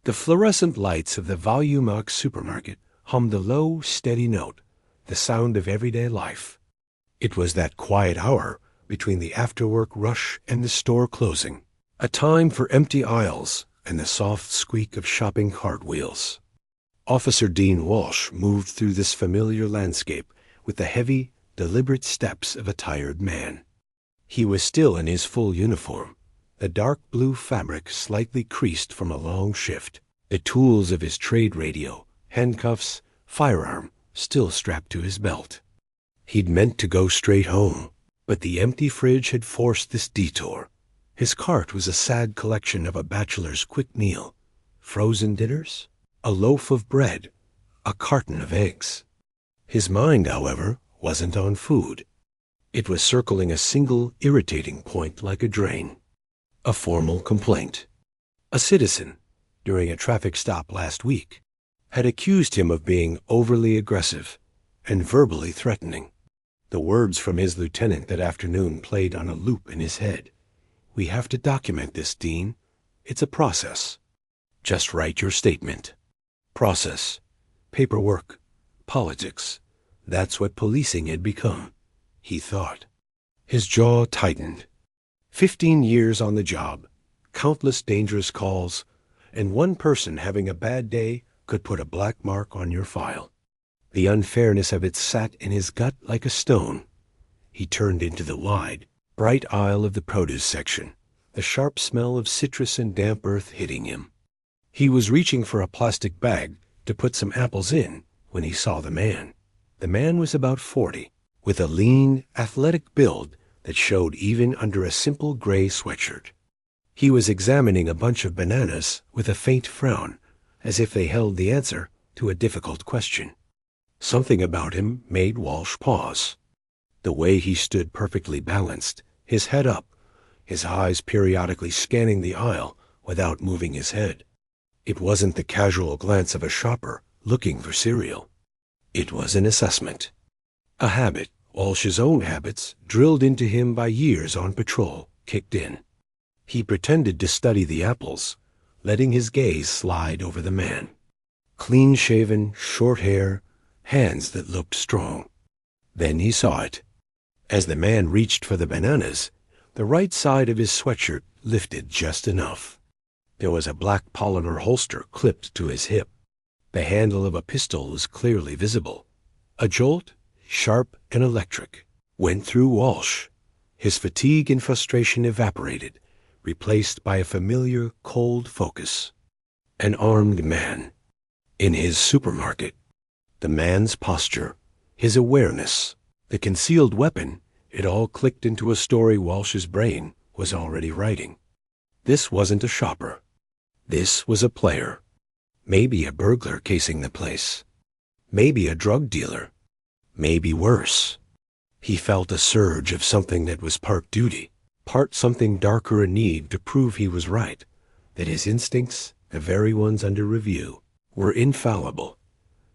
The fluorescent lights of the Volumax supermarket hummed a low, steady note, the sound of everyday life. It was that quiet hour between the after-work rush and the store closing, a time for empty aisles and the soft squeak of shopping cart wheels. Officer Dean Walsh moved through this familiar landscape with the heavy, deliberate steps of a tired man. He was still in his full uniform, the dark blue fabric slightly creased from a long shift, the tools of his trade radio, handcuffs, firearm still strapped to his belt. He'd meant to go straight home, but the empty fridge had forced this detour. His cart was a sad collection of a bachelor's quick meal, frozen dinners, a loaf of bread, a carton of eggs. His mind, however, wasn't on food. It was circling a single irritating point like a drain. A formal complaint. A citizen, during a traffic stop last week, had accused him of being overly aggressive and verbally threatening. The words from his lieutenant that afternoon played on a loop in his head. "We have to document this, Dean. It's a process. Just write your statement." Process. Paperwork. Politics. That's what policing had become, he thought. His jaw tightened. 15 years on the job, countless dangerous calls, and one person having a bad day could put a black mark on your file. The unfairness of it sat in his gut like a stone. He turned into the wide, bright aisle of the produce section, the sharp smell of citrus and damp earth hitting him. He was reaching for a plastic bag to put some apples in when he saw the man. The man was about 40, with a lean, athletic build that showed even under a simple gray sweatshirt. He was examining a bunch of bananas with a faint frown, as if they held the answer to a difficult question. Something about him made Walsh pause. The way he stood perfectly balanced, his head up, his eyes periodically scanning the aisle without moving his head. It wasn't the casual glance of a shopper looking for cereal. It was an assessment. A habit, Walsh's own habits, drilled into him by years on patrol, kicked in. He pretended to study the apples, letting his gaze slide over the man. Clean-shaven, short hair, hands that looked strong. Then he saw it. As the man reached for the bananas, the right side of his sweatshirt lifted just enough. There was a black polymer holster clipped to his hip. The handle of a pistol was clearly visible. A jolt, sharp and electric, went through Walsh. His fatigue and frustration evaporated, replaced by a familiar, cold focus. An armed man. In his supermarket. The man's posture, his awareness, the concealed weapon, it all clicked into a story Walsh's brain was already writing. This wasn't a shopper. This was a player. Maybe a burglar casing the place. Maybe a drug dealer. Maybe worse. He felt a surge of something that was part duty, part something darker a need to prove he was right, that his instincts, the very ones under review, were infallible.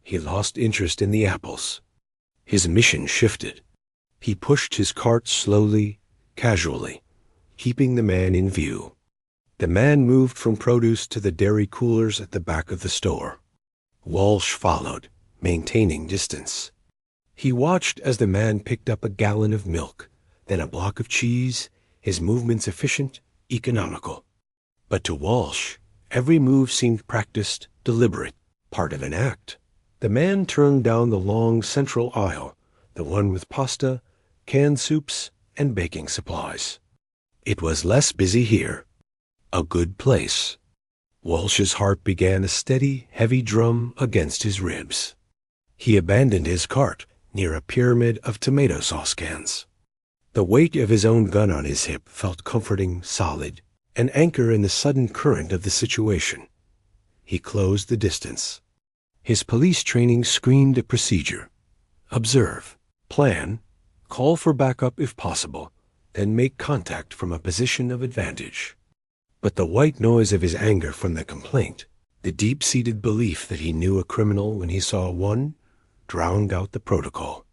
He lost interest in the apples. His mission shifted. He pushed his cart slowly, casually, keeping the man in view. The man moved from produce to the dairy coolers at the back of the store. Walsh followed, maintaining distance. He watched as the man picked up a gallon of milk, then a block of cheese, his movements efficient, economical. But to Walsh, every move seemed practiced, deliberate, part of an act. The man turned down the long central aisle, the one with pasta, canned soups, and baking supplies. It was less busy here. A good place. Walsh's heart began a steady, heavy drum against his ribs. He abandoned his cart near a pyramid of tomato sauce cans. The weight of his own gun on his hip felt comforting, solid, an anchor in the sudden current of the situation. He closed the distance. His police training screamed a procedure. Observe, plan, call for backup if possible, then make contact from a position of advantage. But the white noise of his anger from the complaint, the deep-seated belief that he knew a criminal when he saw one, drowned out the protocol.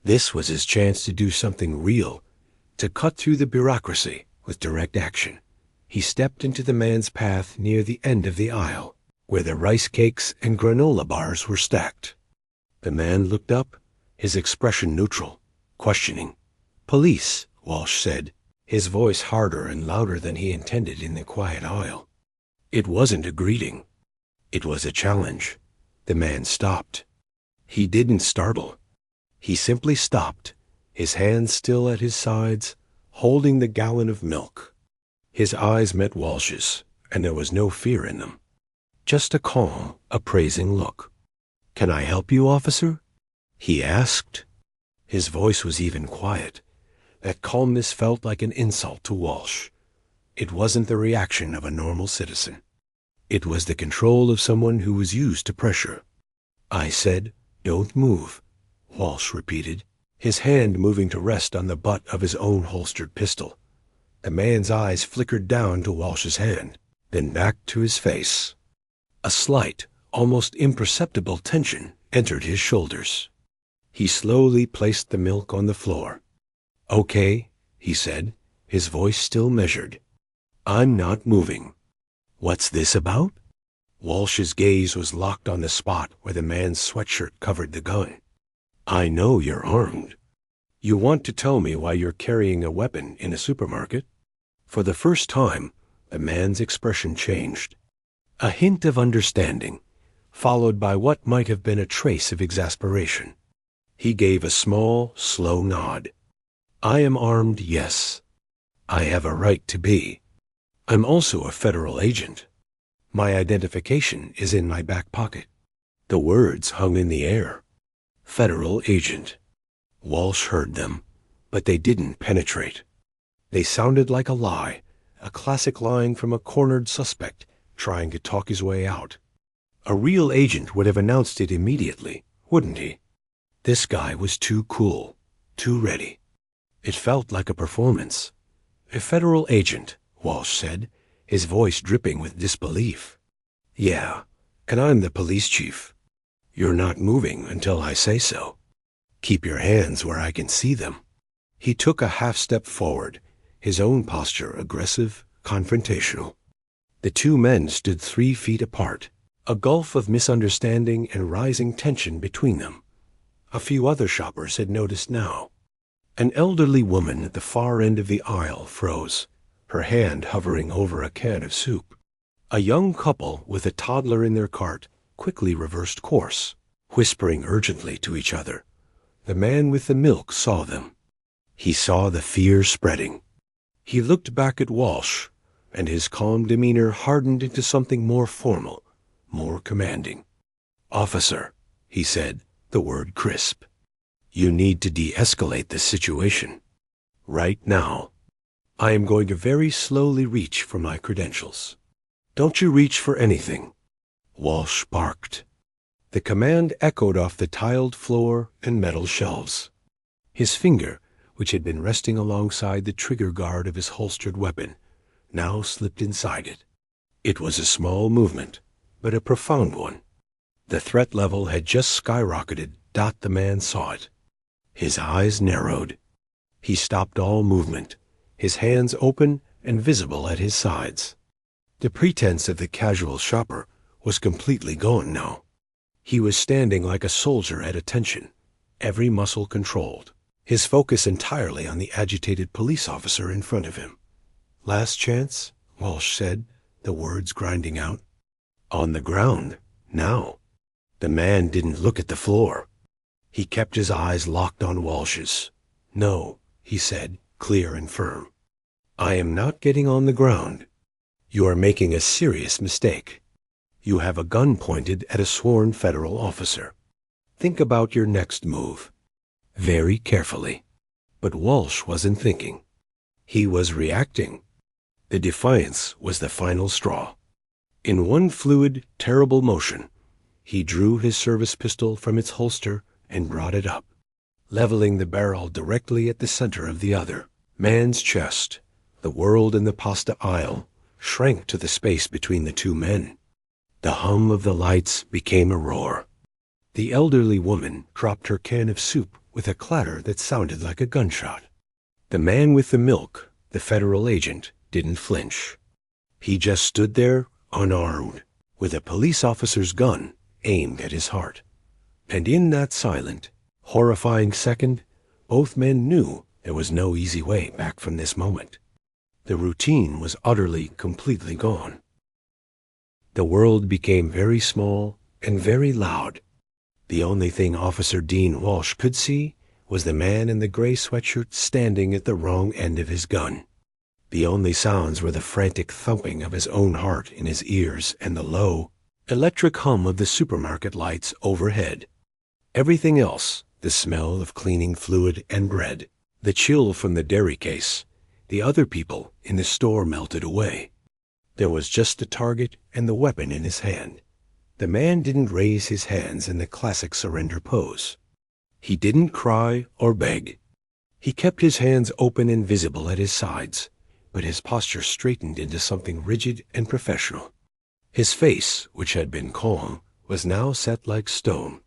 This was his chance to do something real, to cut through the bureaucracy with direct action. He stepped into the man's path near the end of the aisle. where the rice cakes and granola bars were stacked. The man looked up, his expression neutral, questioning. "Police," Walsh said, his voice harder and louder than he intended in the quiet aisle. It wasn't a greeting. It was a challenge. The man stopped. He didn't startle. He simply stopped, his hands still at his sides, holding the gallon of milk. His eyes met Walsh's, and there was no fear in them. Just a calm, appraising look. "Can I help you, officer?" he asked. His voice was even quiet. That calmness felt like an insult to Walsh. It wasn't the reaction of a normal citizen. It was the control of someone who was used to pressure. "I said, don't move," Walsh repeated, his hand moving to rest on the butt of his own holstered pistol. The man's eyes flickered down to Walsh's hand, then back to his face. A slight, almost imperceptible tension entered his shoulders. He slowly placed the milk on the floor. "Okay," he said, his voice still measured. "I'm not moving." "What's this about?" Walsh's gaze was locked on the spot where the man's sweatshirt covered the gun. "I know you're armed. You want to tell me why you're carrying a weapon in a supermarket?" For the first time, the man's expression changed. A hint of understanding, followed by what might have been a trace of exasperation. He gave a small, slow nod. "I am armed, yes. I have a right to be. I'm also a federal agent. My identification is in my back pocket." The words hung in the air. Federal agent. Walsh heard them, but they didn't penetrate. They sounded like a lie, a classic line from a cornered suspect trying to talk his way out. A real agent would have announced it immediately, wouldn't he? This guy was too cool, too ready. It felt like a performance. "A federal agent," Walsh said, his voice dripping with disbelief. "Yeah, and I'm the police chief. You're not moving until I say so. Keep your hands where I can see them." He took a half-step forward, his own posture aggressive, confrontational. The two men stood 3 feet apart, a gulf of misunderstanding and rising tension between them. A few other shoppers had noticed now. An elderly woman at the far end of the aisle froze, her hand hovering over a can of soup. A young couple with a toddler in their cart quickly reversed course, whispering urgently to each other. The man with the milk saw them. He saw the fear spreading. He looked back at Walsh, and his calm demeanor hardened into something more formal, more commanding. "Officer," he said, the word crisp. "You need to de-escalate this situation. Right now. I am going to very slowly reach for my credentials." "Don't you reach for anything," Walsh barked. The command echoed off the tiled floor and metal shelves. His finger, which had been resting alongside the trigger guard of his holstered weapon, now slipped inside it. It was a small movement, but a profound one. The threat level had just skyrocketed. The man saw it. His eyes narrowed. He stopped all movement, his hands open and visible at his sides. The pretense of the casual shopper was completely gone now. He was standing like a soldier at attention, every muscle controlled, his focus entirely on the agitated police officer in front of him. "Last chance," Walsh said, the words grinding out. "On the ground, now." The man didn't look at the floor. He kept his eyes locked on Walsh's. "No," he said, clear and firm. "I am not getting on the ground. You are making a serious mistake. You have a gun pointed at a sworn federal officer. Think about your next move. Very carefully." But Walsh wasn't thinking. He was reacting. The defiance was the final straw. In one fluid, terrible motion, he drew his service pistol from its holster and brought it up, leveling the barrel directly at the center of the other man's chest. The world in the pasta aisle shrank to the space between the two men. The hum of the lights became a roar. The elderly woman dropped her can of soup with a clatter that sounded like a gunshot. The man with the milk, the federal agent, didn't flinch. He just stood there, unarmed, with a police officer's gun aimed at his heart. And in that silent, horrifying second, both men knew there was no easy way back from this moment. The routine was utterly, completely gone. The world became very small and very loud. The only thing Officer Dean Walsh could see was the man in the gray sweatshirt standing at the wrong end of his gun. The only sounds were the frantic thumping of his own heart in his ears and the low, electric hum of the supermarket lights overhead. Everything else, the smell of cleaning fluid and bread, the chill from the dairy case, the other people in the store melted away. There was just the target and the weapon in his hand. The man didn't raise his hands in the classic surrender pose. He didn't cry or beg. He kept his hands open and visible at his sides, but his posture straightened into something rigid and professional. His face, which had been calm, was now set like stone.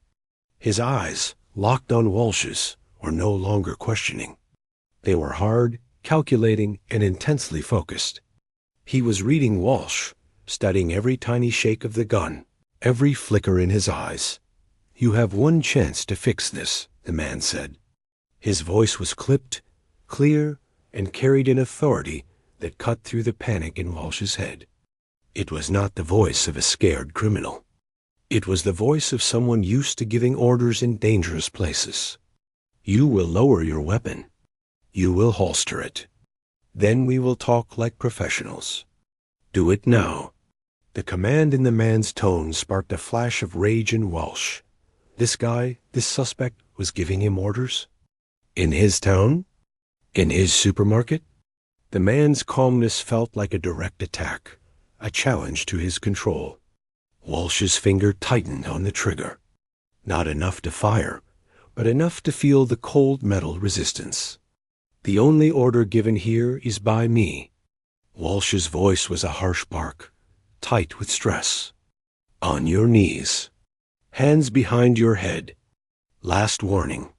His eyes, locked on Walsh's, were no longer questioning. They were hard, calculating, and intensely focused. He was reading Walsh, studying every tiny shake of the gun, every flicker in his eyes. "You have one chance to fix this," the man said. His voice was clipped, clear, and carried an authority that cut through the panic in Walsh's head. It was not the voice of a scared criminal. It was the voice of someone used to giving orders in dangerous places. "You will lower your weapon. You will holster it. Then we will talk like professionals. Do it now." The command in the man's tone sparked a flash of rage in Walsh. This guy, this suspect, was giving him orders? In his town? In his supermarket? The man's calmness felt like a direct attack, a challenge to his control. Walsh's finger tightened on the trigger. Not enough to fire, but enough to feel the cold metal resistance. "The only order given here is by me." Walsh's voice was a harsh bark, tight with stress. "On your knees. Hands behind your head. Last warning."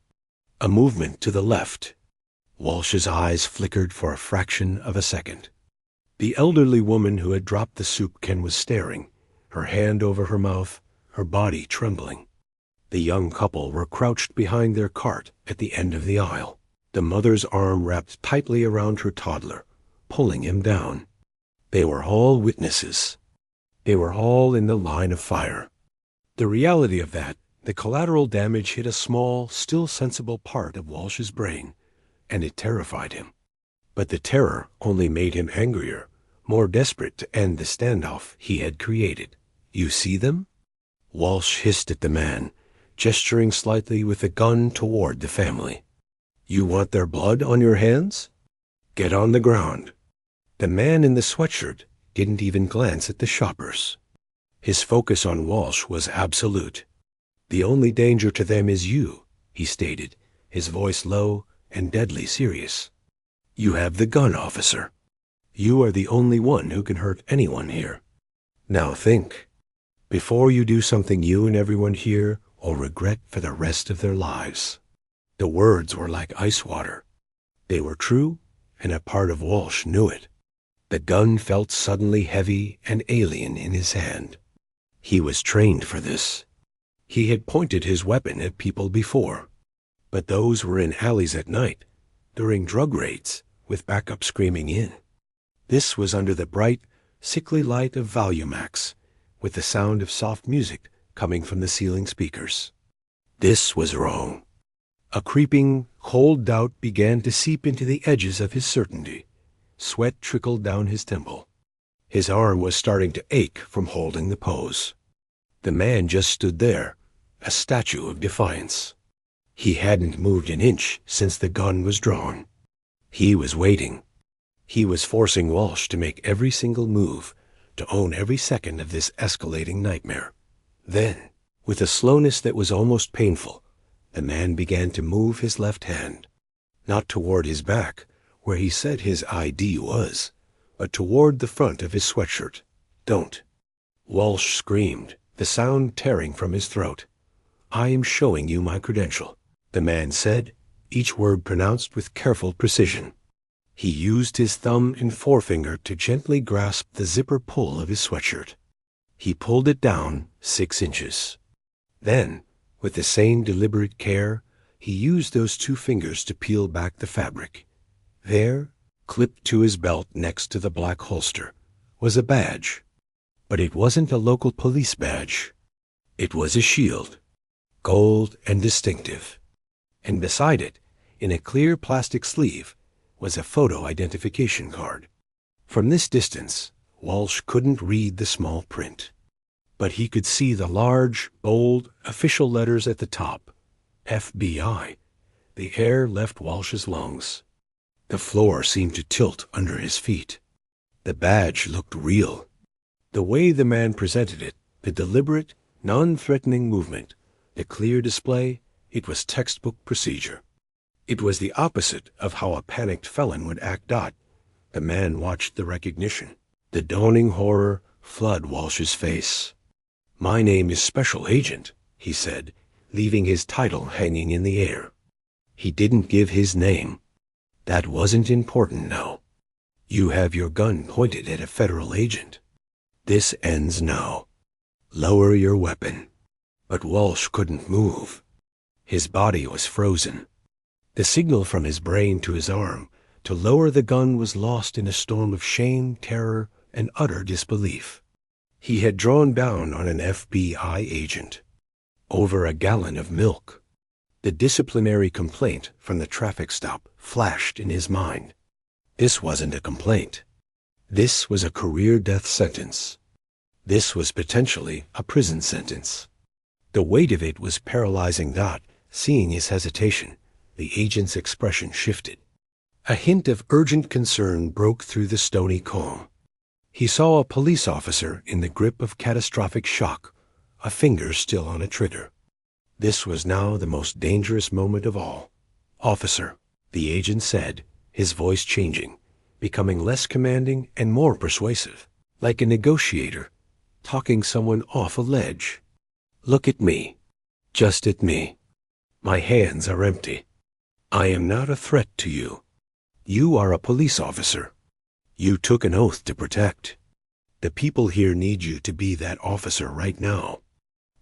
A movement to the left. Walsh's eyes flickered for a fraction of a second. The elderly woman who had dropped the soup can was staring, her hand over her mouth, her body trembling. The young couple were crouched behind their cart at the end of the aisle, the mother's arm wrapped tightly around her toddler, pulling him down. They were all witnesses. They were all in the line of fire. The reality of that, the collateral damage hit a small, still sensible part of Walsh's brain, and it terrified him. But the terror only made him angrier, more desperate to end the standoff he had created. "You see them?" Walsh hissed at the man, gesturing slightly with the gun toward the family. "You want their blood on your hands? Get on the ground." The man in the sweatshirt didn't even glance at the shoppers. His focus on Walsh was absolute. "The only danger to them is you," he stated, his voice low and deadly serious. "You have the gun, officer. You are the only one who can hurt anyone here. Now think, before you do something you and everyone here will regret for the rest of their lives." The words were like ice water. They were true, and a part of Walsh knew it. The gun felt suddenly heavy and alien in his hand. He was trained for this. He had pointed his weapon at people before, but those were in alleys at night, during drug raids, with backup screaming in. This was under the bright, sickly light of Volumax, with the sound of soft music coming from the ceiling speakers. This was wrong. A creeping, cold doubt began to seep into the edges of his certainty. Sweat trickled down his temple. His arm was starting to ache from holding the pose. The man just stood there, a statue of defiance. He hadn't moved an inch since the gun was drawn. He was waiting. He was forcing Walsh to make every single move, to own every second of this escalating nightmare. Then, with a slowness that was almost painful, the man began to move his left hand, not toward his back, where he said his ID was, but toward the front of his sweatshirt. "Don't." Walsh screamed, the sound tearing from his throat. "I am showing you my credential," the man said, each word pronounced with careful precision. He used his thumb and forefinger to gently grasp the zipper pull of his sweatshirt. He pulled it down 6 inches. Then, with the same deliberate care, he used those 2 fingers to peel back the fabric. There, clipped to his belt next to the black holster, was a badge. But it wasn't a local police badge. It was a shield, gold and distinctive. And beside it, in a clear plastic sleeve, was a photo identification card. From this distance, Walsh couldn't read the small print, but he could see the large, bold, official letters at the top, FBI. The air left Walsh's lungs. The floor seemed to tilt under his feet. The badge looked real. The way the man presented it, the deliberate, non-threatening movement, the clear display, it was textbook procedure. It was the opposite of how a panicked felon would act. The man watched the recognition. The dawning horror flood Walsh's face. "My name is Special Agent," he said, leaving his title hanging in the air. He didn't give his name. That wasn't important now. You have your gun pointed at a federal agent. This ends now. Lower your weapon. But Walsh couldn't move. His body was frozen. The signal from his brain to his arm to lower the gun was lost in a storm of shame, terror, and utter disbelief. He had drawn down on an FBI agent. Over a gallon of milk. The disciplinary complaint from the traffic stop flashed in his mind. This wasn't a complaint. This was a career death sentence. This was potentially a prison sentence. The weight of it was paralyzing. Seeing his hesitation, the agent's expression shifted. A hint of urgent concern broke through the stony calm. He saw a police officer in the grip of catastrophic shock, a finger still on a trigger. This was now the most dangerous moment of all. "Officer," the agent said, his voice changing, becoming less commanding and more persuasive, like a negotiator, talking someone off a ledge. "Look at me. Just at me. My hands are empty. I am not a threat to you. You are a police officer. You took an oath to protect. The people here need you to be that officer right now.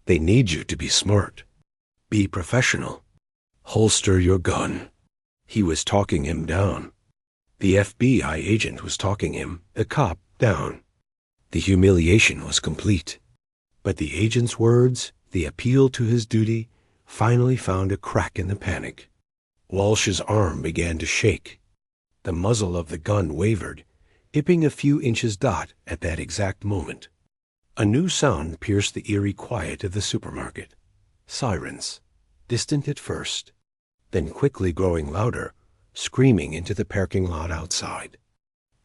They need you to be smart. Be professional. Holster your gun." He was talking him down. The FBI agent was talking him, the cop, down. The humiliation was complete. But the agent's words, the appeal to his duty, finally found a crack in the panic. Walsh's arm began to shake. The muzzle of the gun wavered, tipping a few inches. At that exact moment, a new sound pierced the eerie quiet of the supermarket. Sirens, distant at first, then quickly growing louder, screaming into the parking lot outside.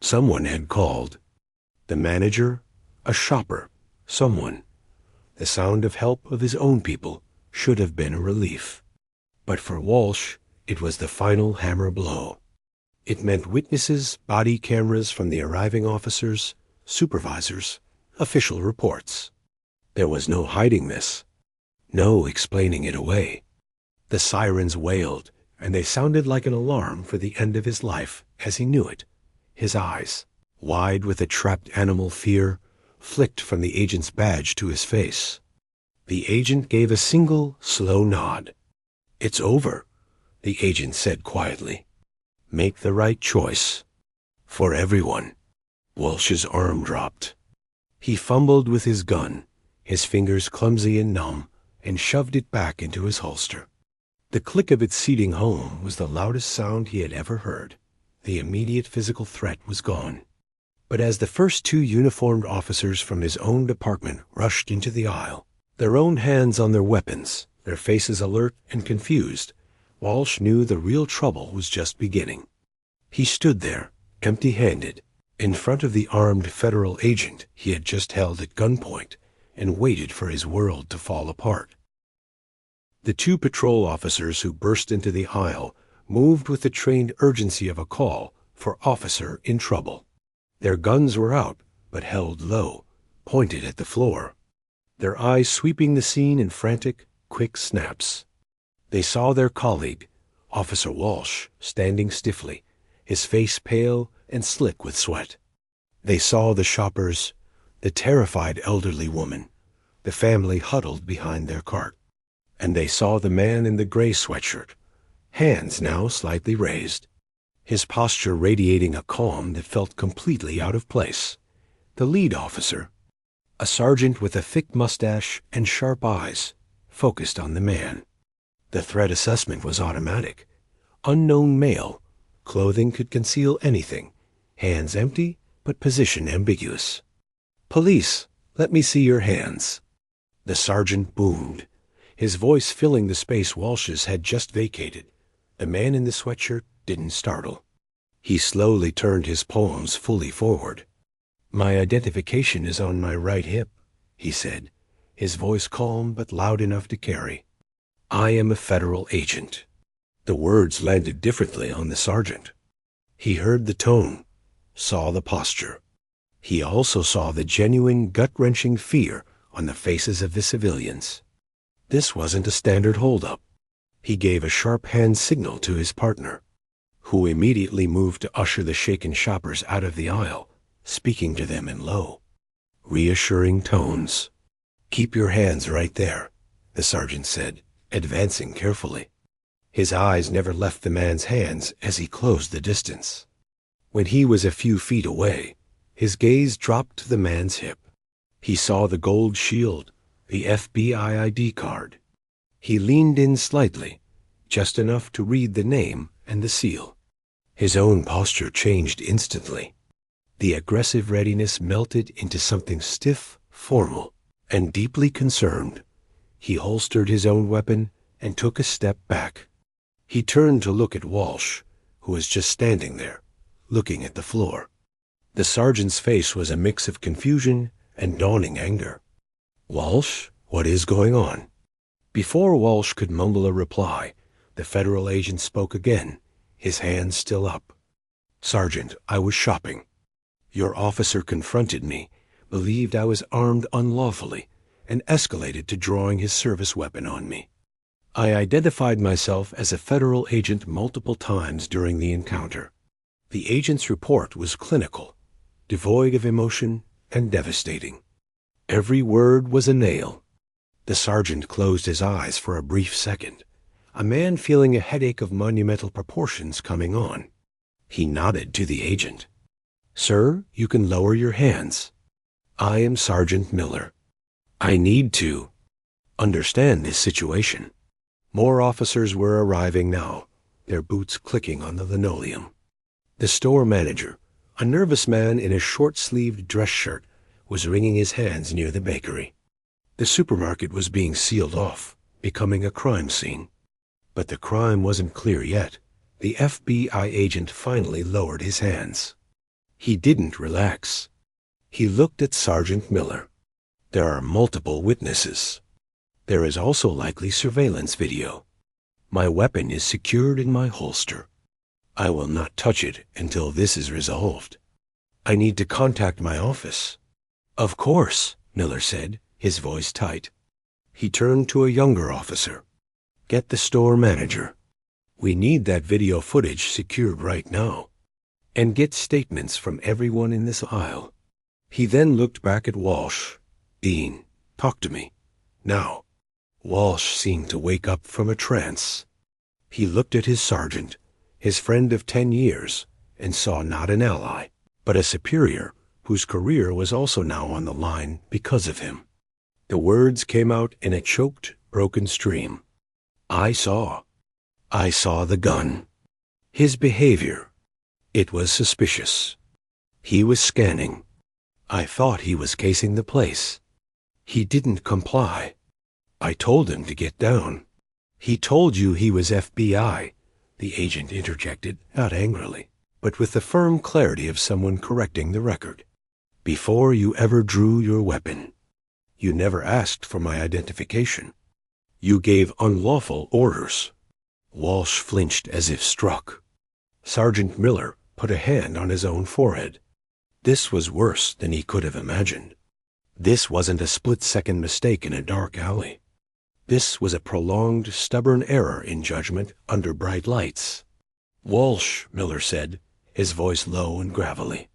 Someone had called. The manager, a shopper, someone. The sound of help of his own people should have been a relief. But for Walsh, it was the final hammer blow. It meant witnesses, body cameras from the arriving officers, supervisors, official reports. There was no hiding this, no explaining it away. The sirens wailed, and they sounded like an alarm for the end of his life as he knew it. His eyes, wide with a trapped animal fear, flicked from the agent's badge to his face. The agent gave a single, slow nod. "It's over," the agent said quietly. "Make the right choice. For everyone." Walsh's arm dropped. He fumbled with his gun, his fingers clumsy and numb, and shoved it back into his holster. The click of its seating home was the loudest sound he had ever heard. The immediate physical threat was gone. But as the first 2 uniformed officers from his own department rushed into the aisle, their own hands on their weapons, their faces alert and confused, Walsh knew the real trouble was just beginning. He stood there, empty-handed, in front of the armed federal agent he had just held at gunpoint, and waited for his world to fall apart. The 2 patrol officers who burst into the aisle moved with the trained urgency of a call for officer in trouble. Their guns were out, but held low, pointed at the floor, their eyes sweeping the scene in frantic, quick snaps. They saw their colleague, Officer Walsh, standing stiffly, his face pale and slick with sweat. They saw the shoppers, the terrified elderly woman, the family huddled behind their cart. And they saw the man in the gray sweatshirt, hands now slightly raised, his posture radiating a calm that felt completely out of place. The lead officer, a sergeant with a thick mustache and sharp eyes, focused on the man. The threat assessment was automatic. Unknown male, clothing could conceal anything, hands empty, but position ambiguous. "Police, let me see your hands." The sergeant boomed, his voice filling the space Walsh's had just vacated. The man in the sweatshirt didn't startle. He slowly turned his palms fully forward. "My identification is on my right hip," he said, his voice calm but loud enough to carry. "I am a federal agent." The words landed differently on the sergeant. He heard the tone, saw the posture. He also saw the genuine gut-wrenching fear on the faces of the civilians. This wasn't a standard holdup. He gave a sharp hand signal to his partner, who immediately moved to usher the shaken shoppers out of the aisle, speaking to them in low, reassuring tones. "Keep your hands right there," the sergeant said, advancing carefully. His eyes never left the man's hands as he closed the distance. When he was a few feet away, his gaze dropped to the man's hip. He saw the gold shield, the FBI ID card. He leaned in slightly, just enough to read the name and the seal. His own posture changed instantly. The aggressive readiness melted into something stiff, formal, and deeply concerned. He holstered his own weapon and took a step back. He turned to look at Walsh, who was just standing there, looking at the floor. The sergeant's face was a mix of confusion and dawning anger. "Walsh, what is going on?" Before Walsh could mumble a reply, the federal agent spoke again, his hands still up. "Sergeant, I was shopping. Your officer confronted me, believed I was armed unlawfully, and escalated to drawing his service weapon on me. I identified myself as a federal agent multiple times during the encounter." The agent's report was clinical, devoid of emotion and devastating. Every word was a nail. The sergeant closed his eyes for a brief second, a man feeling a headache of monumental proportions coming on. He nodded to the agent. "Sir, you can lower your hands. I am Sergeant Miller. I need to understand this situation." More officers were arriving now, their boots clicking on the linoleum. The store manager, a nervous man in a short-sleeved dress shirt, was wringing his hands near the bakery. The supermarket was being sealed off, becoming a crime scene. But the crime wasn't clear yet. The FBI agent finally lowered his hands. He didn't relax. He looked at Sergeant Miller. "There are multiple witnesses. There is also likely surveillance video. My weapon is secured in my holster. I will not touch it until this is resolved. I need to contact my office." "Of course," Miller said, his voice tight. He turned to a younger officer. "Get the store manager. We need that video footage secured right now. And get statements from everyone in this aisle." He then looked back at Walsh. "Dean, talk to me. Now." Walsh seemed to wake up from a trance. He looked at his sergeant, his friend of 10 years, and saw not an ally, but a superior whose career was also now on the line because of him. The words came out in a choked, broken stream. I saw the gun. His behavior. It was suspicious. He was scanning. I thought he was casing the place. He didn't comply. I told him to get down." "He told you he was FBI," the agent interjected, not angrily, but with the firm clarity of someone correcting the record. "Before you ever drew your weapon. You never asked for my identification. You gave unlawful orders." Walsh flinched as if struck. Sergeant Miller put a hand on his own forehead. This was worse than he could have imagined. This wasn't a split-second mistake in a dark alley. This was a prolonged, stubborn error in judgment under bright lights. "Walsh," Miller said, his voice low and gravelly.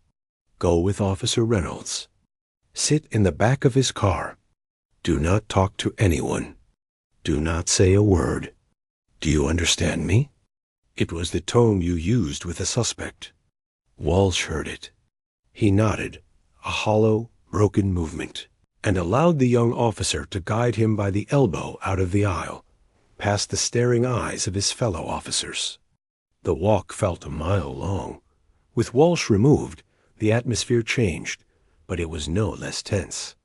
"Go with Officer Reynolds. Sit in the back of his car. Do not talk to anyone. Do not say a word. Do you understand me? It was the tone you used with the suspect. Walsh heard it. He nodded, a hollow, broken movement, and allowed the young officer to guide him by the elbow out of the aisle, past the staring eyes of his fellow officers. The walk felt a mile long. With Walsh removed, the atmosphere changed, but it was no less tense.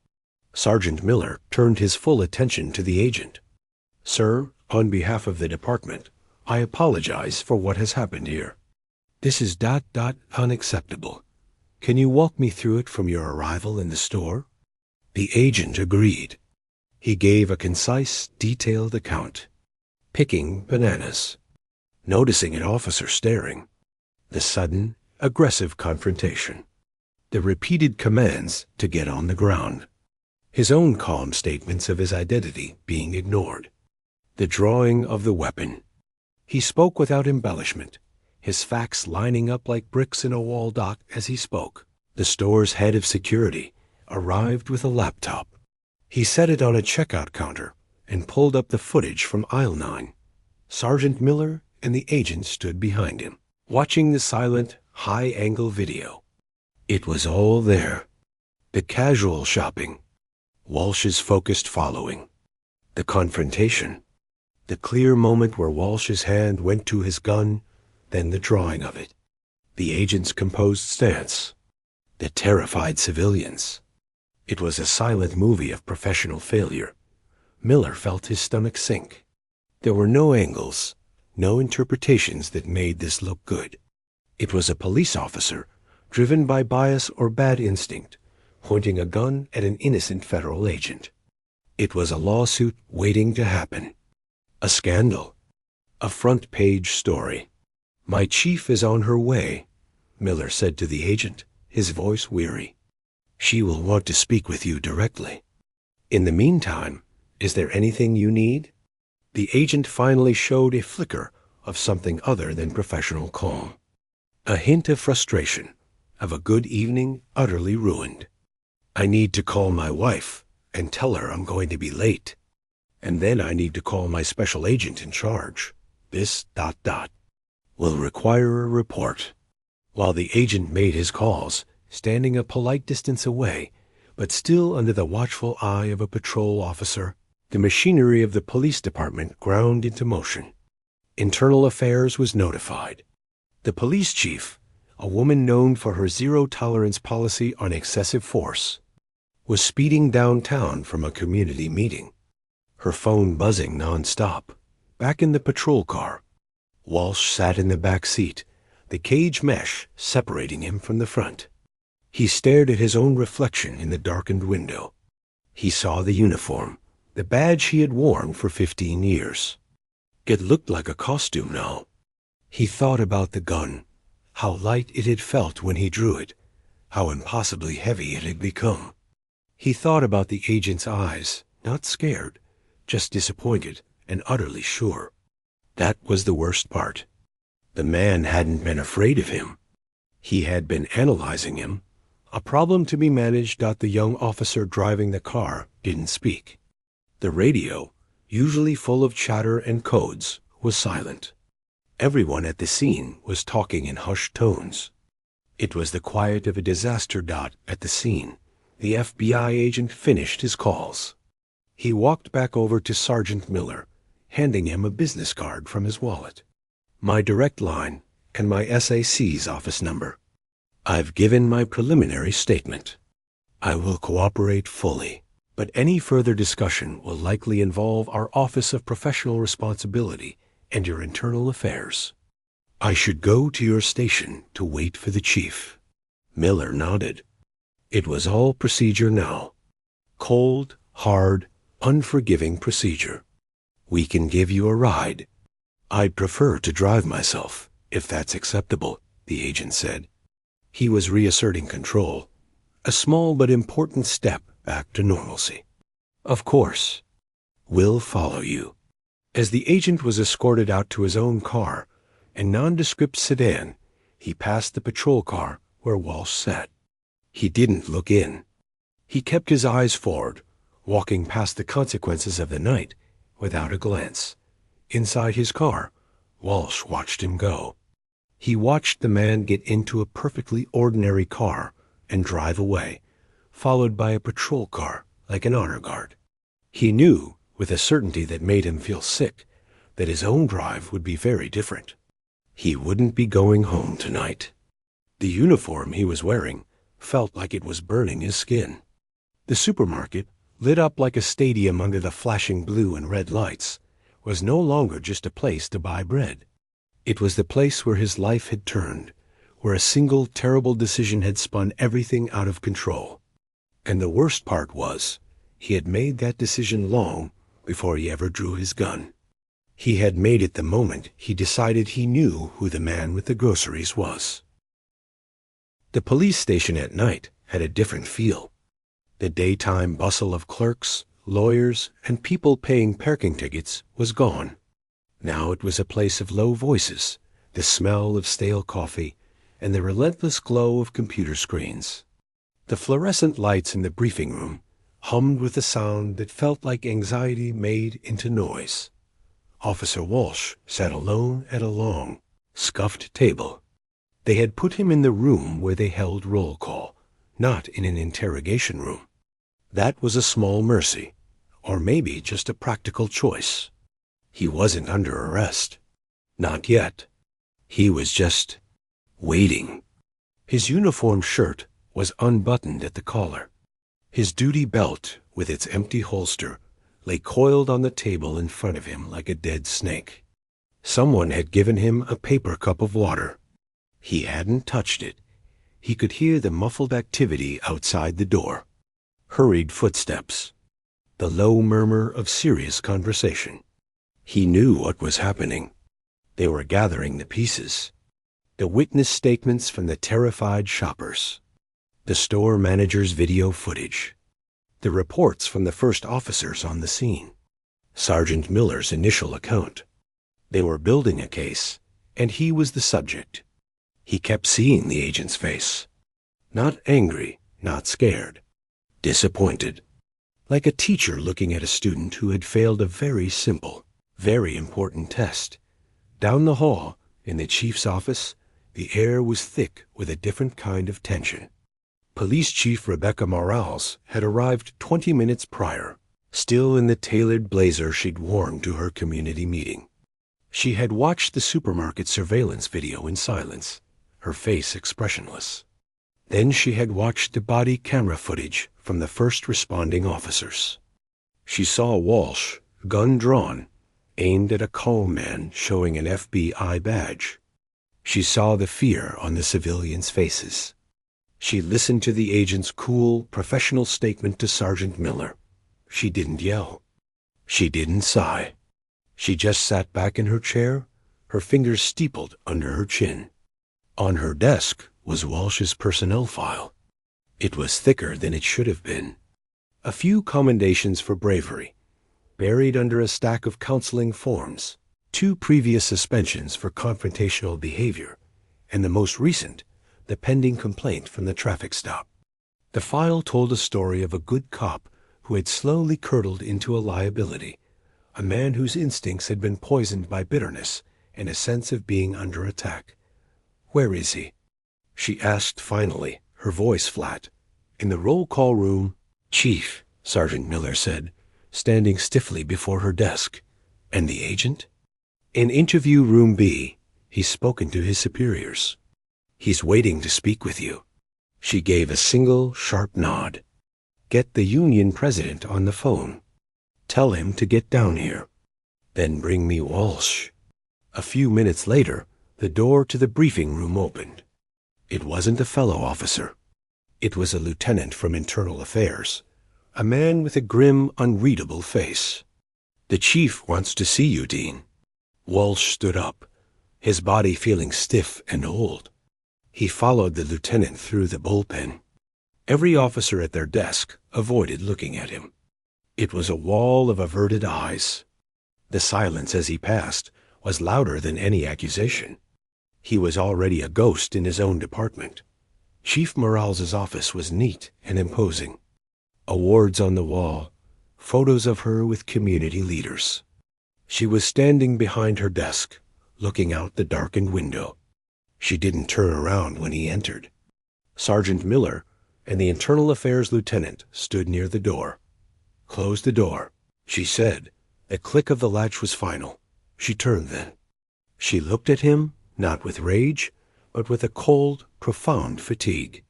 Sergeant Miller turned his full attention to the agent. "Sir, on behalf of the department, I apologize for what has happened here. This is unacceptable. Can you walk me through it from your arrival in the store?" The agent agreed. He gave a concise, detailed account. Picking bananas. Noticing an officer staring. The sudden, aggressive confrontation. The repeated commands to get on the ground. His own calm statements of his identity being ignored. The drawing of the weapon. He spoke without embellishment, his facts lining up like bricks in a wall dock as he spoke. The store's head of security arrived with a laptop. He set it on a checkout counter and pulled up the footage from aisle 9. Sergeant Miller and the agent stood behind him, watching the silent, high-angle video. It was all there. The casual shopping. Walsh's focused following. The confrontation. The clear moment where Walsh's hand went to his gun, then the drawing of it. The agent's composed stance. The terrified civilians. It was a silent movie of professional failure. Miller felt his stomach sink. There were no angles, no interpretations that made this look good. It was a police officer, driven by bias or bad instinct, pointing a gun at an innocent federal agent. It was a lawsuit waiting to happen. A scandal. A front-page story. "My chief is on her way," Miller said to the agent, his voice weary. "She will want to speak with you directly. In the meantime, is there anything you need?" The agent finally showed a flicker of something other than professional calm. A hint of frustration, of a good evening utterly ruined. "I need to call my wife and tell her I'm going to be late. And then I need to call my special agent in charge. This ... will require a report." While the agent made his calls, standing a polite distance away, but still under the watchful eye of a patrol officer, the machinery of the police department ground into motion. Internal Affairs was notified. The police chief, a woman known for her zero-tolerance policy on excessive force, was speeding downtown from a community meeting, her phone buzzing non-stop, back in the patrol car. Walsh sat in the back seat, the cage mesh separating him from the front. He stared at his own reflection in the darkened window. He saw the uniform, the badge he had worn for 15 years. It looked like a costume now. He thought about the gun, how light it had felt when he drew it, how impossibly heavy it had become. He thought about the agent's eyes, not scared, just disappointed and utterly sure. That was the worst part. The man hadn't been afraid of him. He had been analyzing him. A problem to be managed. The young officer driving the car didn't speak. The radio, usually full of chatter and codes, was silent. Everyone at the scene was talking in hushed tones. It was the quiet of a disaster. At the scene, the FBI agent finished his calls. He walked back over to Sergeant Miller, handing him a business card from his wallet. "My direct line and my SAC's office number. I've given my preliminary statement. I will cooperate fully, but any further discussion will likely involve our Office of Professional Responsibility and your internal affairs. I should go to your station to wait for the chief." Miller nodded. It was all procedure now. Cold, hard, unforgiving procedure. "We can give you a ride." "I'd prefer to drive myself, if that's acceptable," the agent said. He was reasserting control, a small but important step back to normalcy. "Of course. We'll follow you." As the agent was escorted out to his own car, a nondescript sedan, he passed the patrol car where Walsh sat. He didn't look in. He kept his eyes forward, walking past the consequences of the night without a glance. Inside his car, Walsh watched him go. He watched the man get into a perfectly ordinary car and drive away, followed by a patrol car like an honor guard. He knew, with a certainty that made him feel sick, that his own drive would be very different. He wouldn't be going home tonight. The uniform he was wearing felt like it was burning his skin. The supermarket, lit up like a stadium under the flashing blue and red lights, was no longer just a place to buy bread. It was the place where his life had turned, where a single terrible decision had spun everything out of control. And the worst part was, he had made that decision long before he ever drew his gun. He had made it the moment he decided he knew who the man with the groceries was. The police station at night had a different feel. The daytime bustle of clerks, lawyers, and people paying parking tickets was gone. Now it was a place of low voices, the smell of stale coffee, and the relentless glow of computer screens. The fluorescent lights in the briefing room hummed with a sound that felt like anxiety made into noise. Officer Walsh sat alone at a long, scuffed table. They had put him in the room where they held roll call, not in an interrogation room. That was a small mercy, or maybe just a practical choice. He wasn't under arrest. Not yet. He was just waiting. His uniform shirt was unbuttoned at the collar. His duty belt, with its empty holster, lay coiled on the table in front of him like a dead snake. Someone had given him a paper cup of water. He hadn't touched it. He could hear the muffled activity outside the door. Hurried footsteps. The low murmur of serious conversation. He knew what was happening. They were gathering the pieces. The witness statements from the terrified shoppers. The store manager's video footage. The reports from the first officers on the scene. Sergeant Miller's initial account. They were building a case, and he was the subject. He kept seeing the agent's face. Not angry, not scared. Disappointed. Like a teacher looking at a student who had failed a very simple, very important test. Down the hall, in the chief's office, the air was thick with a different kind of tension. Police Chief Rebecca Morales had arrived 20 minutes prior, still in the tailored blazer she'd worn to her community meeting. She had watched the supermarket surveillance video in silence, her face expressionless. Then she had watched the body camera footage from the first responding officers. She saw Walsh, gun drawn, aimed at a calm man showing an FBI badge. She saw the fear on the civilians' faces. She listened to the agent's cool, professional statement to Sergeant Miller. She didn't yell. She didn't sigh. She just sat back in her chair, her fingers steepled under her chin. On her desk was Walsh's personnel file. It was thicker than it should have been. A few commendations for bravery, buried under a stack of counseling forms, 2 previous suspensions for confrontational behavior, and the most recent, the pending complaint from the traffic stop. The file told a story of a good cop who had slowly curdled into a liability, a man whose instincts had been poisoned by bitterness and a sense of being under attack. "Where is he?" she asked finally, her voice flat. In the roll call room, "Chief," Sergeant Miller said, standing stiffly before her desk. "And the agent?" "In interview room B. He's spoken to his superiors. He's waiting to speak with you." She gave a single, sharp nod. "Get the union president on the phone. Tell him to get down here. Then bring me Walsh." A few minutes later, the door to the briefing room opened. It wasn't a fellow officer. It was a lieutenant from Internal Affairs, a man with a grim, unreadable face. "The chief wants to see you, Dean." Walsh stood up, his body feeling stiff and old. He followed the lieutenant through the bullpen. Every officer at their desk avoided looking at him. It was a wall of averted eyes. The silence as he passed was louder than any accusation. He was already a ghost in his own department. Chief Morales's office was neat and imposing. Awards on the wall, photos of her with community leaders. She was standing behind her desk, looking out the darkened window. She didn't turn around when he entered. Sergeant Miller and the Internal Affairs Lieutenant stood near the door. "Close the door," she said. A click of the latch was final. She turned then. She looked at him, not with rage, but with a cold, profound fatigue.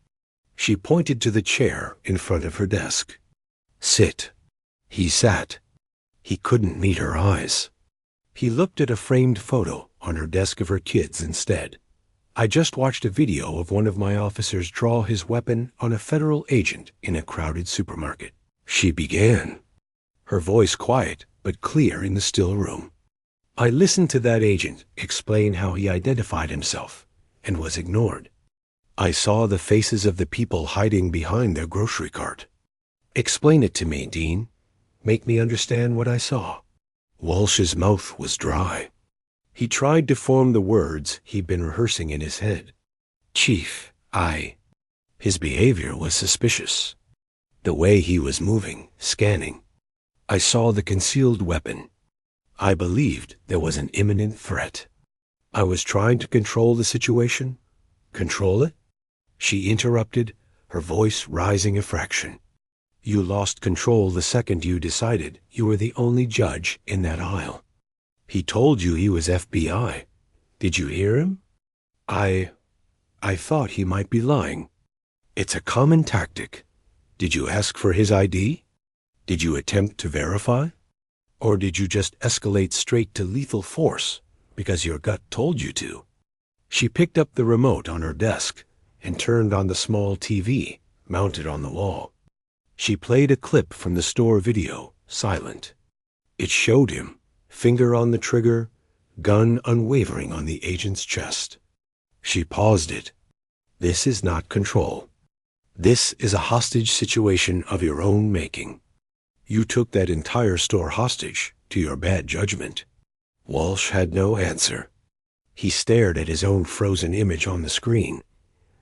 She pointed to the chair in front of her desk. "Sit." He sat. He couldn't meet her eyes. He looked at a framed photo on her desk of her kids instead. "I just watched a video of one of my officers draw his weapon on a federal agent in a crowded supermarket," she began, her voice quiet but clear in the still room. "I listened to that agent explain how he identified himself and was ignored. I saw the faces of the people hiding behind their grocery cart. Explain it to me, Dean. Make me understand what I saw." Walsh's mouth was dry. He tried to form the words he'd been rehearsing in his head. "Chief, His behavior was suspicious. The way he was moving, scanning. I saw the concealed weapon. I believed there was an imminent threat. I was trying to control the situation." "Control it?" She interrupted, her voice rising a fraction. "You lost control the second you decided you were the only judge in that aisle. He told you he was FBI. Did you hear him?" I thought he might be lying. It's a common tactic. Did you ask for his ID? Did you attempt to verify? Or did you just escalate straight to lethal force because your gut told you to?" She picked up the remote on her desk and turned on the small TV mounted on the wall. She played a clip from the store video, silent. It showed him, finger on the trigger, gun unwavering on the agent's chest. She paused it. "This is not control. This is a hostage situation of your own making. You took that entire store hostage to your bad judgment." Walsh had no answer. He stared at his own frozen image on the screen.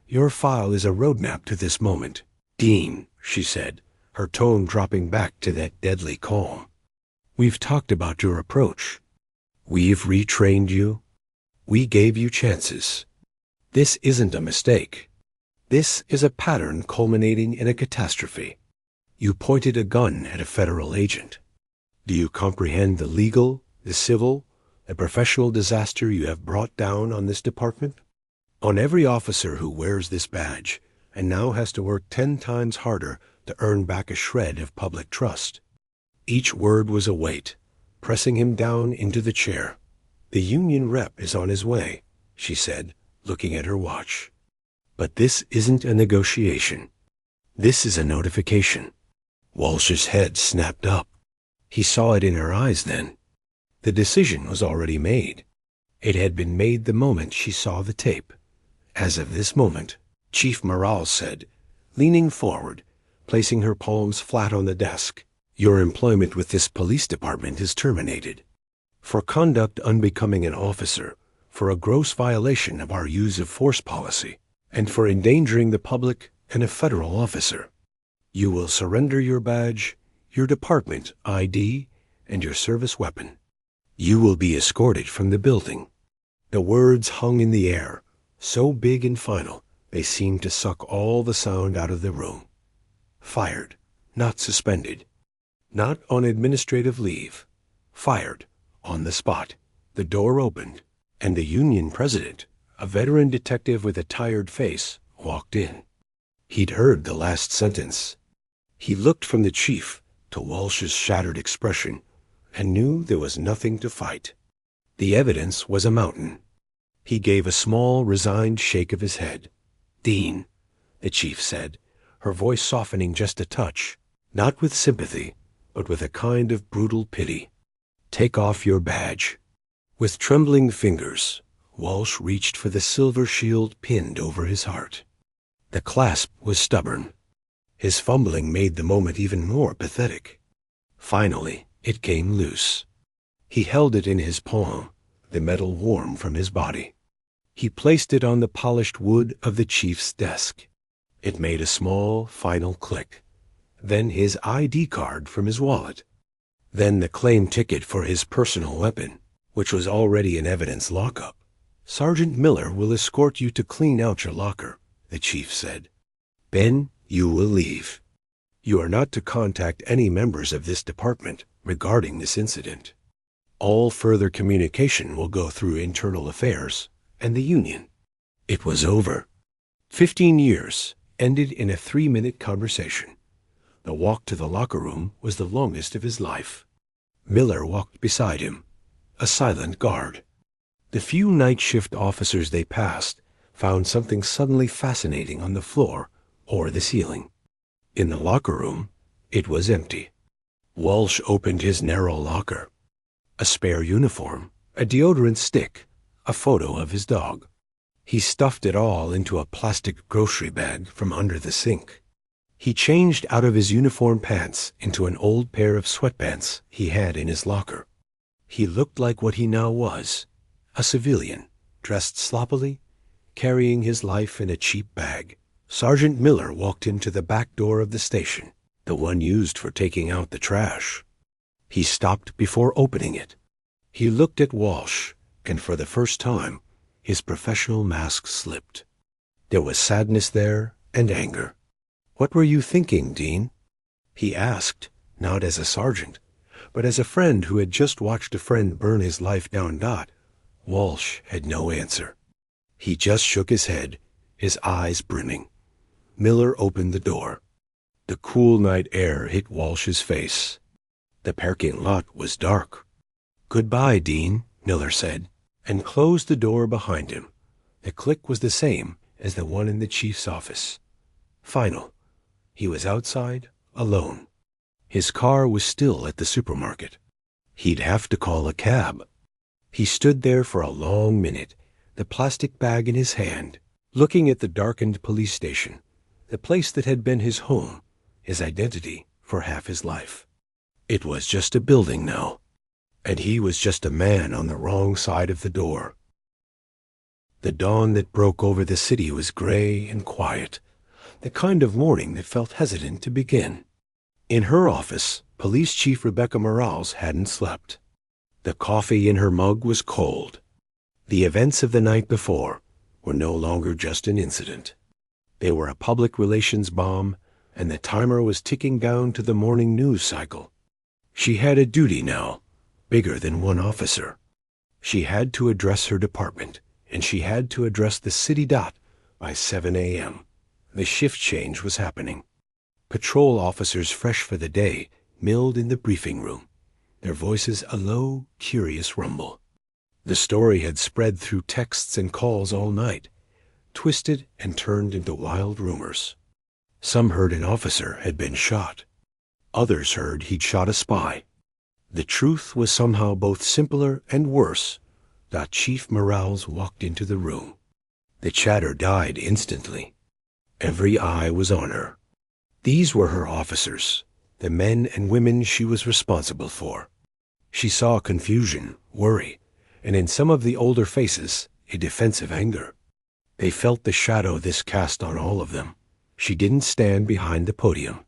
"Your file is a roadmap to this moment, Dean," she said, her tone dropping back to that deadly calm. "We've talked about your approach. We've retrained you. We gave you chances. This isn't a mistake. This is a pattern culminating in a catastrophe. You pointed a gun at a federal agent. Do you comprehend the legal, the civil, the professional disaster you have brought down on this department? On every officer who wears this badge and now has to work 10 times harder to earn back a shred of public trust." Each word was a weight, pressing him down into the chair. "The union rep is on his way," she said, looking at her watch. "But this isn't a negotiation. This is a notification." Walsh's head snapped up. He saw it in her eyes then. The decision was already made. It had been made the moment she saw the tape. "As of this moment," Chief Morale said, leaning forward, placing her palms flat on the desk, "your employment with this police department is terminated. For conduct unbecoming an officer, for a gross violation of our use of force policy, and for endangering the public and a federal officer. You will surrender your badge, your department ID, and your service weapon. You will be escorted from the building." The words hung in the air, so big and final they seemed to suck all the sound out of the room. Fired, not suspended. Not on administrative leave. Fired, on the spot. The door opened, and the union president, a veteran detective with a tired face, walked in. He'd heard the last sentence. He looked from the chief to Walsh's shattered expression and knew there was nothing to fight. The evidence was a mountain. He gave a small, resigned shake of his head. "Dean," the chief said, her voice softening just a touch, not with sympathy, but with a kind of brutal pity. "Take off your badge." With trembling fingers, Walsh reached for the silver shield pinned over his heart. The clasp was stubborn. His fumbling made the moment even more pathetic. Finally, it came loose. He held it in his palm, the metal warm from his body. He placed it on the polished wood of the chief's desk. It made a small, final click. then his ID card from his wallet, then the claim ticket for his personal weapon, which was already in evidence lockup. "Sergeant Miller will escort you to clean out your locker," the chief said. "Ben, you will leave. You are not to contact any members of this department regarding this incident. All further communication will go through internal affairs and the union." It was over. 15 years ended in a 3-minute conversation. The walk to the locker room was the longest of his life. Miller walked beside him, a silent guard. The few night shift officers they passed found something suddenly fascinating on the floor or the ceiling. In the locker room, it was empty. Walsh opened his narrow locker. A spare uniform, a deodorant stick, a photo of his dog. He stuffed it all into a plastic grocery bag from under the sink. He changed out of his uniform pants into an old pair of sweatpants he had in his locker. He looked like what he now was, a civilian, dressed sloppily, carrying his life in a cheap bag. Sergeant Miller walked into the back door of the station, the one used for taking out the trash. He stopped before opening it. He looked at Walsh, and for the first time, his professional mask slipped. There was sadness there and anger. "What were you thinking, Dean?" he asked, not as a sergeant, but as a friend who had just watched a friend burn his life down. Walsh had no answer. He just shook his head, his eyes brimming. Miller opened the door. The cool night air hit Walsh's face. The parking lot was dark. "Goodbye, Dean," Miller said, and closed the door behind him. The click was the same as the one in the chief's office. Final. He was outside, alone. His car was still at the supermarket. He'd have to call a cab. He stood there for a long minute, the plastic bag in his hand, looking at the darkened police station, the place that had been his home, his identity for half his life. It was just a building now, and he was just a man on the wrong side of the door. The dawn that broke over the city was gray and quiet, the kind of morning that felt hesitant to begin. In her office, Police Chief Rebecca Morales hadn't slept. The coffee in her mug was cold. The events of the night before were no longer just an incident. They were a public relations bomb, and the timer was ticking down to the morning news cycle. She had a duty now, bigger than one officer. She had to address her department, and she had to address the city dot by 7 a.m. The shift change was happening. Patrol officers fresh for the day milled in the briefing room, their voices a low, curious rumble. The story had spread through texts and calls all night, twisted and turned into wild rumors. Some heard an officer had been shot. Others heard he'd shot a spy. The truth was somehow both simpler and worse. Chief Morales walked into the room. The chatter died instantly. Every eye was on her. These were her officers, the men and women she was responsible for. She saw confusion, worry, and in some of the older faces, a defensive anger. They felt the shadow this cast on all of them. She didn't stand behind the podium.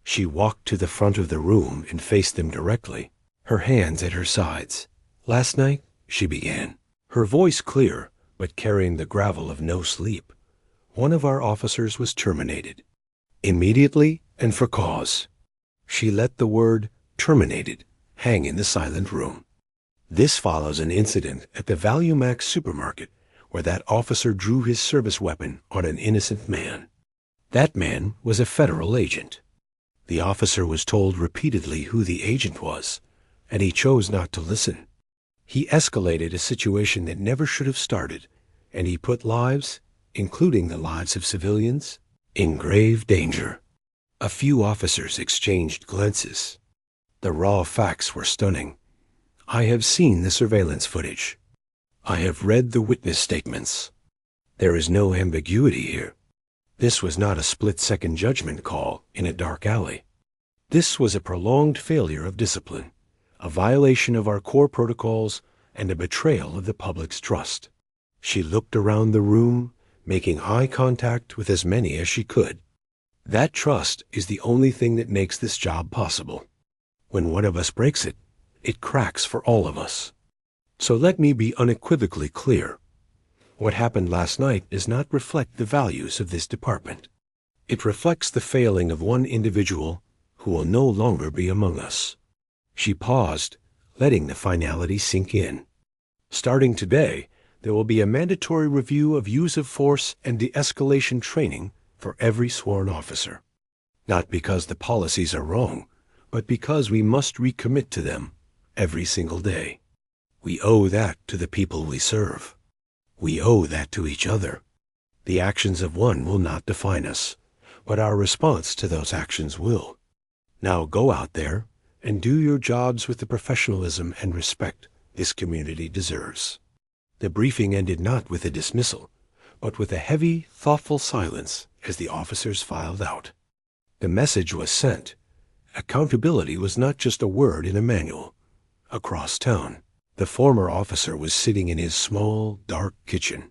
She walked to the front of the room and faced them directly, her hands at her sides. "Last night," she began, her voice clear, but carrying the gravel of no sleep, "one of our officers was terminated. Immediately and for cause." She let the word "terminated" hang in the silent room. This follows an incident at the Value Max supermarket where that officer drew his service weapon on an innocent man. That man was a federal agent. The officer was told repeatedly who the agent was, and he chose not to listen. He escalated a situation that never should have started, and he put lives, including the lives of civilians, in grave danger. A few officers exchanged glances. The raw facts were stunning. I have seen the surveillance footage. I have read the witness statements. There is no ambiguity here. This was not a split-second judgment call in a dark alley. This was a prolonged failure of discipline, a violation of our core protocols, and a betrayal of the public's trust. She looked around the room, making eye contact with as many as she could. That trust is the only thing that makes this job possible. When one of us breaks it, it cracks for all of us. So let me be unequivocally clear. What happened last night does not reflect the values of this department. It reflects the failing of one individual who will no longer be among us. She paused, letting the finality sink in. Starting today, there will be a mandatory review of use of force and de-escalation training for every sworn officer. Not because the policies are wrong, but because we must recommit to them every single day. We owe that to the people we serve. We owe that to each other. The actions of one will not define us, but our response to those actions will. Now go out there and do your jobs with the professionalism and respect this community deserves. The briefing ended not with a dismissal, but with a heavy, thoughtful silence as the officers filed out. The message was sent. Accountability was not just a word in a manual. Across town, the former officer was sitting in his small, dark kitchen.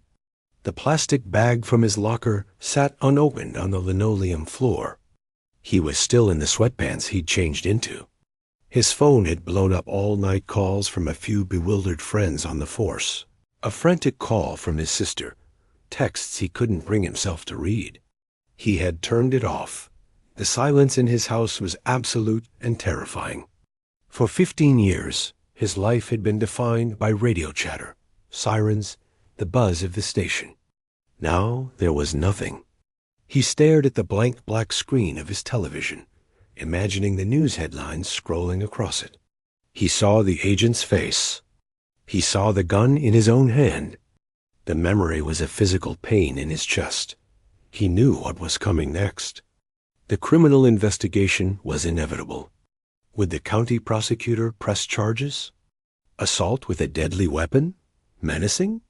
The plastic bag from his locker sat unopened on the linoleum floor. He was still in the sweatpants he'd changed into. His phone had blown up all-night calls from a few bewildered friends on the force. A frantic call from his sister. Texts he couldn't bring himself to read. He had turned it off. The silence in his house was absolute and terrifying. For 15 years, his life had been defined by radio chatter, sirens, the buzz of the station. Now there was nothing. He stared at the blank black screen of his television, imagining the news headlines scrolling across it. He saw the agent's face. He saw the gun in his own hand. The memory was a physical pain in his chest. He knew what was coming next. The criminal investigation was inevitable. Would the county prosecutor press charges? Assault with a deadly weapon? Menacing?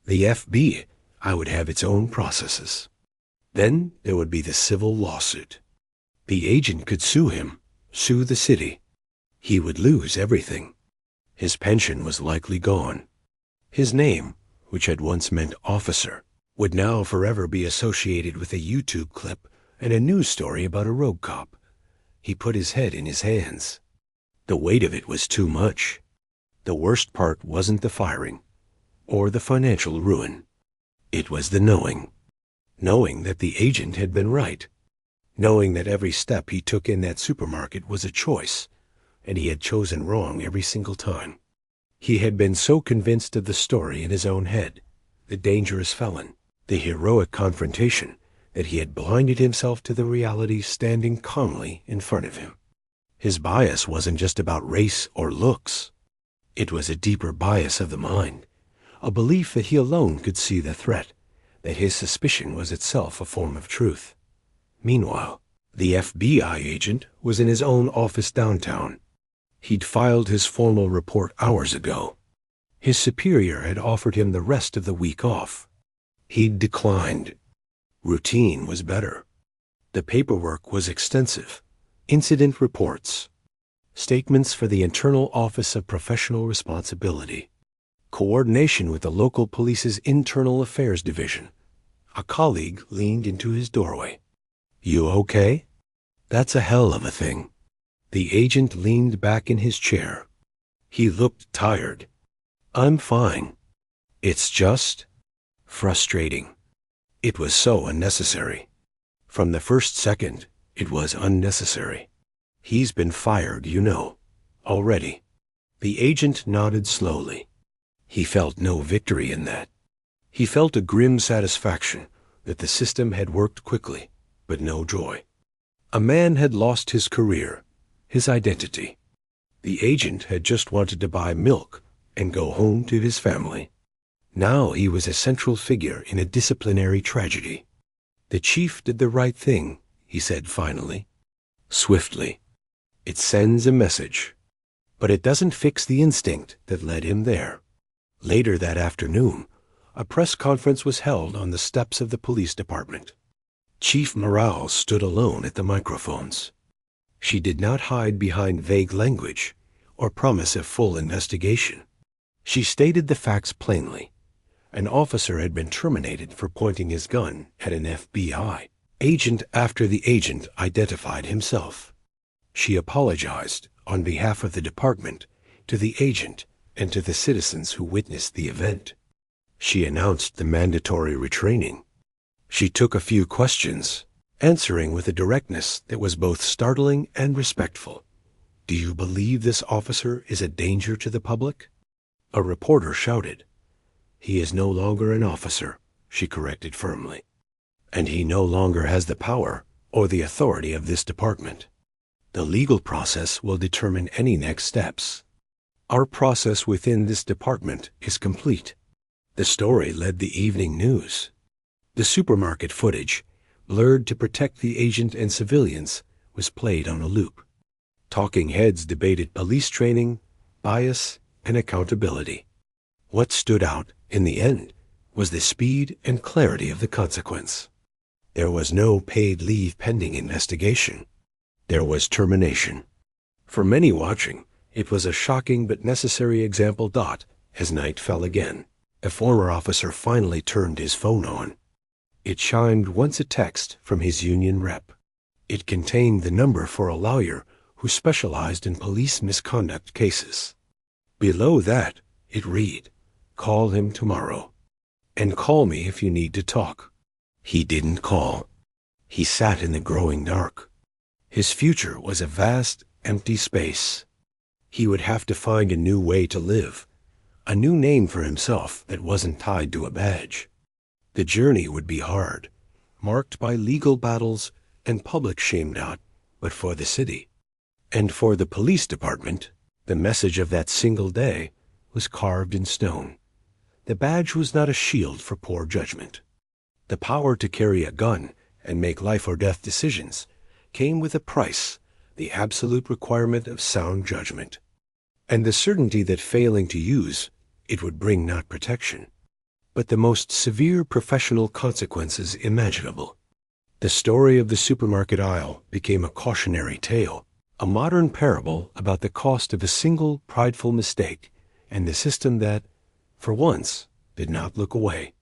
The FBI would have its own processes. Then there would be the civil lawsuit. The agent could sue him, sue the city. He would lose everything. His pension was likely gone. His name, which had once meant officer, would now forever be associated with a YouTube clip and a news story about a rogue cop. He put his head in his hands. The weight of it was too much. The worst part wasn't the firing, or the financial ruin. It was the knowing. Knowing that the agent had been right. Knowing that every step he took in that supermarket was a choice, and he had chosen wrong every single time. He had been so convinced of the story in his own head, the dangerous felon, the heroic confrontation, that he had blinded himself to the reality standing calmly in front of him. His bias wasn't just about race or looks. It was a deeper bias of the mind, a belief that he alone could see the threat, that his suspicion was itself a form of truth. Meanwhile, the FBI agent was in his own office downtown. He'd filed his formal report hours ago. His superior had offered him the rest of the week off. He'd declined. Routine was better. The paperwork was extensive. Incident reports. Statements for the Internal Office of Professional Responsibility. Coordination with the local police's Internal Affairs Division. A colleague leaned into his doorway. "You okay?" "That's a hell of a thing." The agent leaned back in his chair. He looked tired. "I'm fine. It's just frustrating." It was so unnecessary. From the first second, it was unnecessary. "He's been fired, you know, already." The agent nodded slowly. He felt no victory in that. He felt a grim satisfaction that the system had worked quickly, but no joy. A man had lost his career, his identity. The agent had just wanted to buy milk and go home to his family. Now he was a central figure in a disciplinary tragedy. "The chief did the right thing," he said finally, swiftly. "It sends a message, but it doesn't fix the instinct that led him there." Later that afternoon, a press conference was held on the steps of the police department. Chief Morale stood alone at the microphones. She did not hide behind vague language or promise a full investigation. She stated the facts plainly. An officer had been terminated for pointing his gun at an FBI Agent after the agent identified himself. She apologized on behalf of the department to the agent and to the citizens who witnessed the event. She announced the mandatory retraining. She took a few questions, answering with a directness that was both startling and respectful. "Do you believe this officer is a danger to the public?" A reporter shouted. "He is no longer an officer," she corrected firmly. "And he no longer has the power or the authority of this department. The legal process will determine any next steps. Our process within this department is complete." The story led the evening news. The supermarket footage, blurred to protect the agent and civilians, was played on a loop. Talking heads debated police training, bias, and accountability. What stood out, in the end, was the speed and clarity of the consequence. There was no paid leave pending investigation. There was termination. For many watching, it was a shocking but necessary example. As night fell again, a former officer finally turned his phone on. It chimed once a text from his union rep. It contained the number for a lawyer who specialized in police misconduct cases. Below that, it read, "Call him tomorrow. And call me if you need to talk." He didn't call. He sat in the growing dark. His future was a vast, empty space. He would have to find a new way to live, a new name for himself that wasn't tied to a badge. The journey would be hard, marked by legal battles and public shame. But for the city, and for the police department, the message of that single day was carved in stone. The badge was not a shield for poor judgment. The power to carry a gun and make life or death decisions came with a price, the absolute requirement of sound judgment, and the certainty that failing to use it would bring not protection, but the most severe professional consequences imaginable. The story of the supermarket aisle became a cautionary tale, a modern parable about the cost of a single prideful mistake and the system that, for once, did not look away.